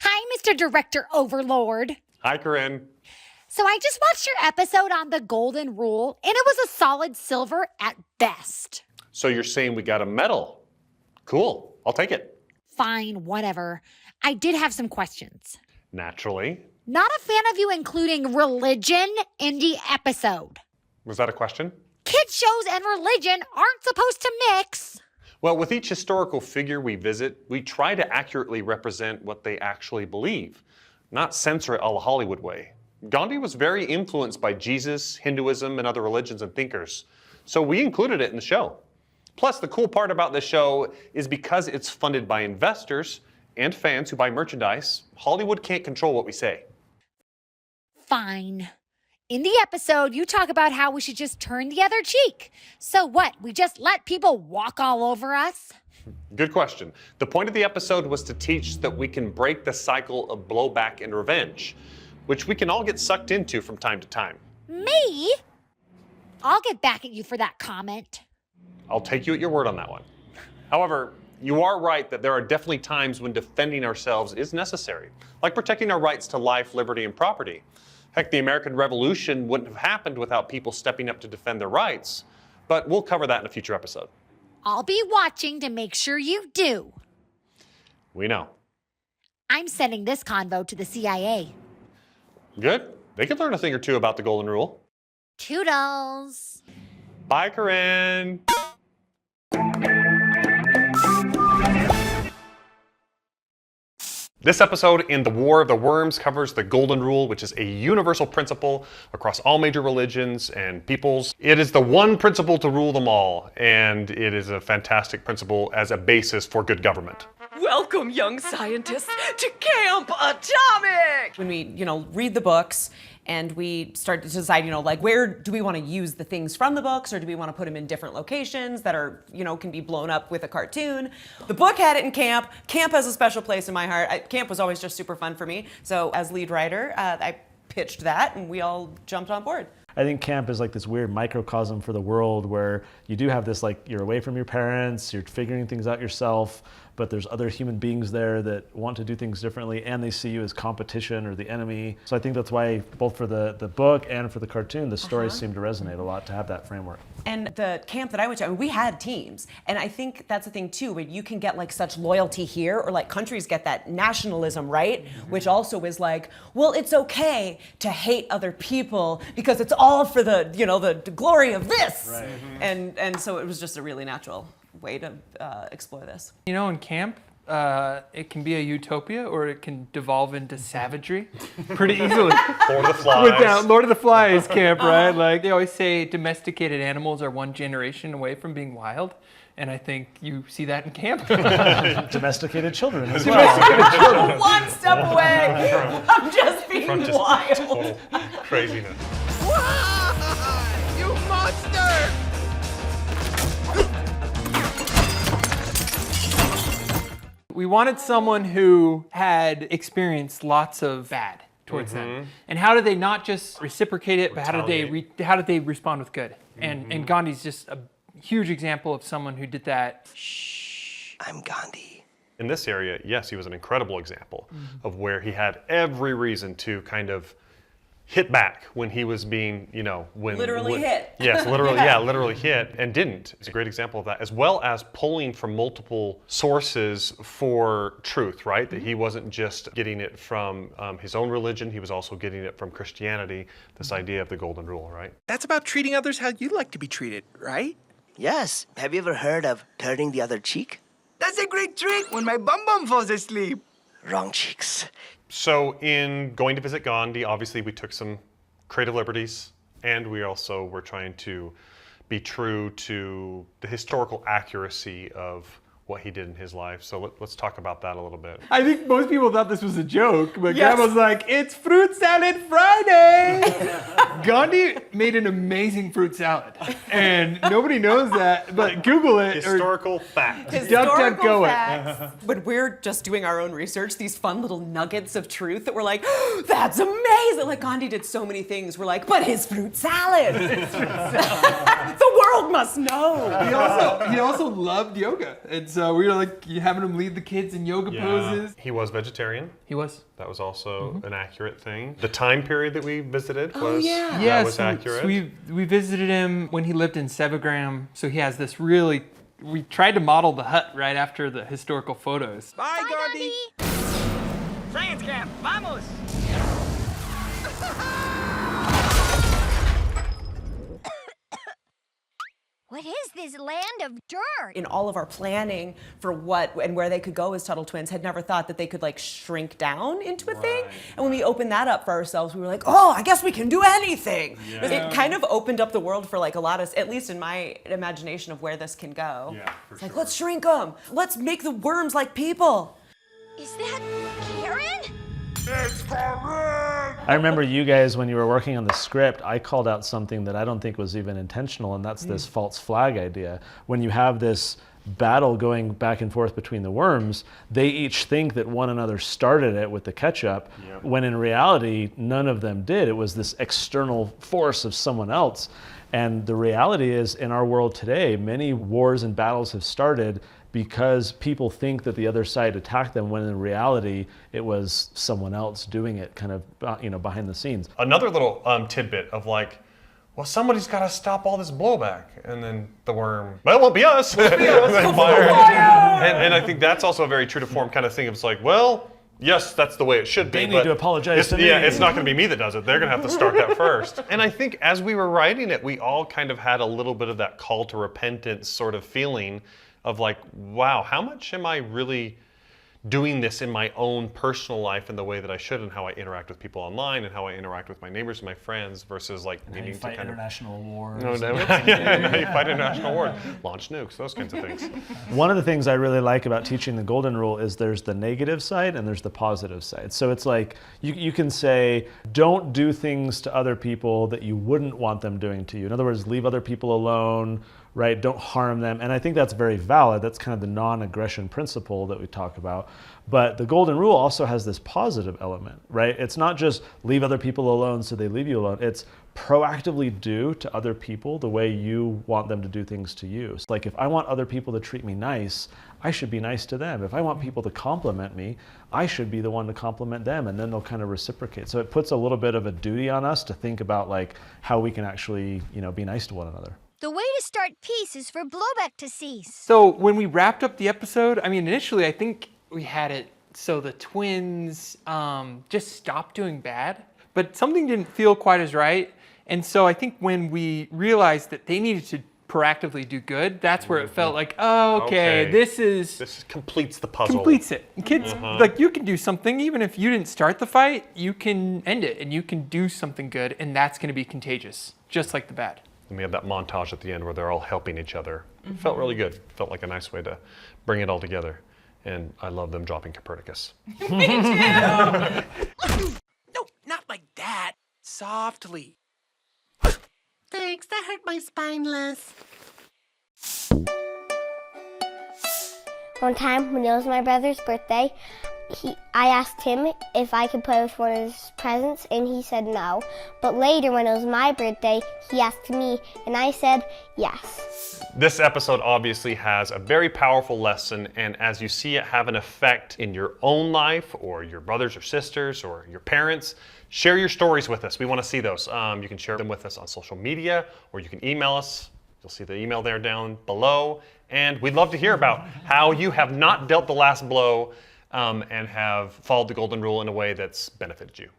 Hi, Mr. Director Overlord. Hi, Karinne. So I just watched your episode on the Golden Rule, and it was a solid silver at best. So you're saying we got a medal? Cool, I'll take it. Fine, whatever. I did have some questions. Naturally. Not a fan of you including religion in the episode. Was that a question? Kids shows and religion aren't supposed to mix. Well, with each historical figure we visit, we try to accurately represent what they actually believe, not censor it a la Hollywood way. Gandhi was very influenced by Jesus, Hinduism, and other religions and thinkers, so we included it in the show. Plus, the cool part about this show is because it's funded by investors and fans who buy merchandise, Hollywood can't control what we say. Fine. In the episode, you talk about how we should just turn the other cheek. So what, we just let people walk all over us? Good question. The point of the episode was to teach that we can break the cycle of blowback and revenge, which we can all get sucked into from time to time. Me? I'll get back at you for that comment. I'll take you at your word on that one. However, you are right that there are definitely times when defending ourselves is necessary, like protecting our rights to life, liberty, and property. Heck, the American Revolution wouldn't have happened without people stepping up to defend their rights, but we'll cover that in a future episode. I'll be watching to make sure you do. We know. I'm sending this convo to the CIA. Good. They could learn a thing or two about the Golden Rule. Toodles. Bye, Karinne. This episode in The War of the Worms covers the Golden Rule, which is a universal principle across all major religions and peoples. It is the one principle to rule them all, and it is a fantastic principle as a basis for good government. Welcome, young scientists, to Camp Atomic! When we, read the books and we start to decide, like where do we want to use the things from the books, or do we want to put them in different locations that are, can be blown up with a cartoon? The book had it in camp. Camp has a special place in my heart. Camp was always just super fun for me. So as lead writer, I pitched that and we all jumped on board. I think camp is like this weird microcosm for the world where you do have this, you're away from your parents, you're figuring things out yourself, but there's other human beings there that want to do things differently, and they see you as competition or the enemy. So I think that's why both for the book and for the cartoon, the stories seem to resonate a lot to have that framework. And the camp that I went to, we had teams. And I think that's the thing too, where you can get such loyalty here, or countries get that nationalism, right? Which also is well, it's okay to hate other people because it's all for the, the glory of this. Right. And so it was just a really natural way to explore this. In camp, it can be a utopia or it can devolve into savagery pretty easily. Lord of the Flies. Lord of the Flies camp, right? They always say domesticated animals are one generation away from being wild. And I think you see that in camp. Domesticated children as well. One step away from just being wild. Total craziness. You monster! We wanted someone who had experienced lots of bad towards them. And how did they not just reciprocate it, but how did they respond with good? And Gandhi's just a huge example of someone who did that. Shh, I'm Gandhi. In this area, yes, he was an incredible example of where he had every reason to kind of hit back when he was being, Literally hit. Yes, literally, literally hit and didn't. It's a great example of that, as well as pulling from multiple sources for truth, right? That he wasn't just getting it from his own religion, he was also getting it from Christianity, this idea of the Golden Rule, right? That's about treating others how you'd like to be treated, right? Yes. Have you ever heard of turning the other cheek? That's a great trick when my bum bum falls asleep. Wrong cheeks. So in going to visit Gandhi, obviously we took some creative liberties, and we also were trying to be true to the historical accuracy of what he did in his life. So let's talk about that a little bit. I think most people thought this was a joke, but Grandma's like, it's Fruit Salad Friday! Gandhi made an amazing fruit salad, and nobody knows that, but Google it. Historical fact. Historical facts. But we're just doing our own research, these fun little nuggets of truth that we're like, oh, that's amazing! Gandhi did so many things. We're like, but his fruit salad! The world world must know. He also loved yoga, and so we were like having him lead the kids in yoga poses. He was vegetarian. He was. That was also an accurate thing. The time period that we visited was accurate. So we visited him when he lived in Sevagram. So he has this really. We tried to model the hut right after the historical photos. Bye, Gandhi. Science camp, vamos. What is this land of dirt? In all of our planning for what and where they could go as Tuttle Twins, had never thought that they could like shrink down into a thing. And when we opened that up for ourselves, we were like, oh, I guess we can do anything. It kind of opened up the world for like a lot of, at least in my imagination of where this can go. Yeah, for it's like, let's shrink them. Let's make the worms like people. Is that Karinne? I remember you guys, when you were working on the script, I called out something that I don't think was even intentional, and that's this false flag idea. When you have this battle going back and forth between the worms, they each think that one another started it with the ketchup, when in reality, none of them did. It was this external force of someone else. And the reality is, in our world today, many wars and battles have started because people think that the other side attacked them, when in reality it was someone else doing it, kind of behind the scenes. Another little tidbit of like, well, somebody's got to stop all this blowback, and then the worm, well, it won't be us. And I think that's also a very true to form kind of thing. It's like, well, yes, that's the way it should be. They need to apologize to me. Yeah, it's not going to be me that does it. They're going to have to start that first. And I think as we were writing it, we all kind of had a little bit of that call to repentance sort of feeling of like, wow, how much am I really doing this in my own personal life in the way that I should, and how I interact with people online, and how I interact with my neighbors and my friends, versus like needing to kind international wars. No, yeah, you fight international wars, launch nukes, those kinds of things. One of the things I really like about teaching the golden rule is there's the negative side and there's the positive side. So it's like, you can say, don't do things to other people that you wouldn't want them doing to you. In other words, leave other people alone, right? Don't harm them. And I think that's very valid. That's kind of the non-aggression principle that we talk about. But the golden rule also has this positive element, right? It's not just leave other people alone so they leave you alone. It's proactively do to other people the way you want them to do things to you. So like, if I want other people to treat me nice, I should be nice to them. If I want people to compliment me, I should be the one to compliment them, and then they'll kind of reciprocate. So it puts a little bit of a duty on us to think about like how we can actually, be nice to one another. The way to start peace is for blowback to cease. So when we wrapped up the episode, I mean, initially I think we had it so the twins just stopped doing bad, but something didn't feel quite as right. And so I think when we realized that they needed to proactively do good, that's where it felt like, oh, okay. This completes the puzzle. Completes it. And kids, like, you can do something, even if you didn't start the fight, you can end it, and you can do something good, and that's going to be contagious, just like the bad. And we have that montage at the end where they're all helping each other. It felt really good. It felt like a nice way to bring it all together. And I love them dropping Copernicus. Me too. No, not like that. Softly. Thanks, that hurt my spineless. One time when it was my brother's birthday, I asked him if I could play with one of his presents, and he said no. But later, when it was my birthday, he asked me, and I said yes. This episode obviously has a very powerful lesson, and as you see it have an effect in your own life, or your brothers or sisters, or your parents, share your stories with us. We want to see those. You can share them with us on social media, or you can email us. You'll see the email there down below. And we'd love to hear about how you have not dealt the last blow and have followed the golden rule in a way that's benefited you.